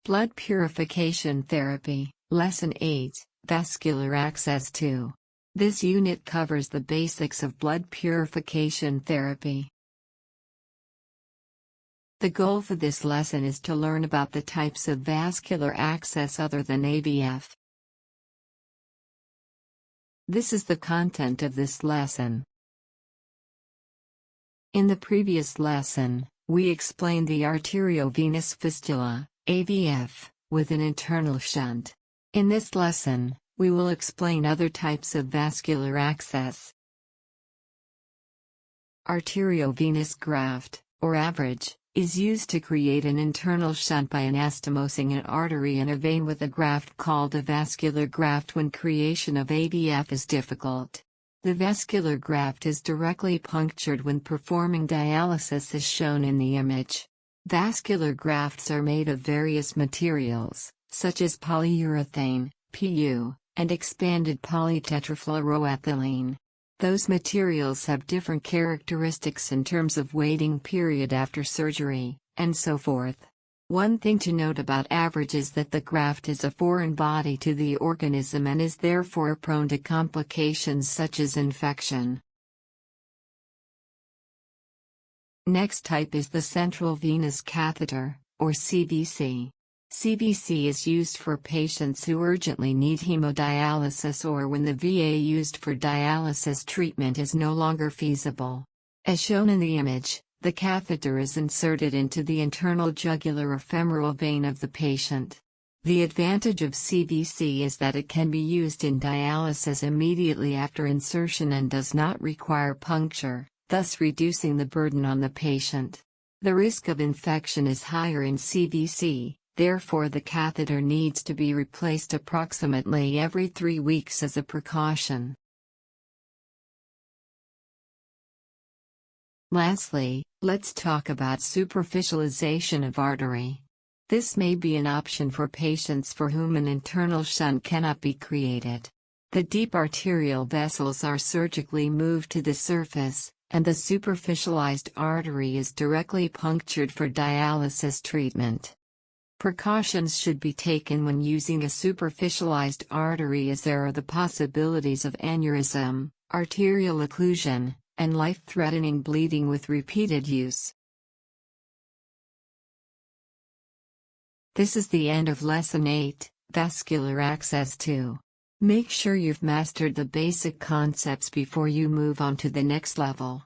Blood Purification Therapy, Lesson 8, Vascular Access 2. This unit covers the basics of blood purification therapy. The goal for this lesson is to learn about the types of vascular access other than AVF. This is the content of this lesson. In the previous lesson, we explained the arteriovenous fistula, AVF, with an internal shunt. In this lesson, we will explain other types of vascular access. Arteriovenous graft, or average, is used to create an internal shunt by anastomosing an artery in a vein with a graft called a vascular graft when creation of AVF is difficult. The vascular graft is directly punctured when performing dialysis as shown in the image. Vascular grafts are made of various materials, such as polyurethane, PU, and expanded polytetrafluoroethylene. Those materials have different characteristics in terms of waiting period after surgery, and so forth. One thing to note about average is that the graft is a foreign body to the organism and is therefore prone to complications such as infection. Next type is the central venous catheter, or CVC. CVC is used for patients who urgently need hemodialysis or when the VA used for dialysis treatment is no longer feasible. As shown in the image, the catheter is inserted into the internal jugular or femoral vein of the patient. The advantage of CVC is that it can be used in dialysis immediately after insertion and does not require puncture, thus reducing the burden on the patient. The risk of infection is higher in CVC, therefore the catheter needs to be replaced approximately every 3 weeks as a precaution. Lastly, let's talk about superficialization of artery. This may be an option for patients for whom an internal shunt cannot be created. The deep arterial vessels are surgically moved to the surface, and the superficialized artery is directly punctured for dialysis treatment. Precautions should be taken when using a superficialized artery as there are the possibilities of aneurysm, arterial occlusion, and life-threatening bleeding with repeated use. This is the end of Lesson 8, Vascular Access 2. Make sure you've mastered the basic concepts before you move on to the next level.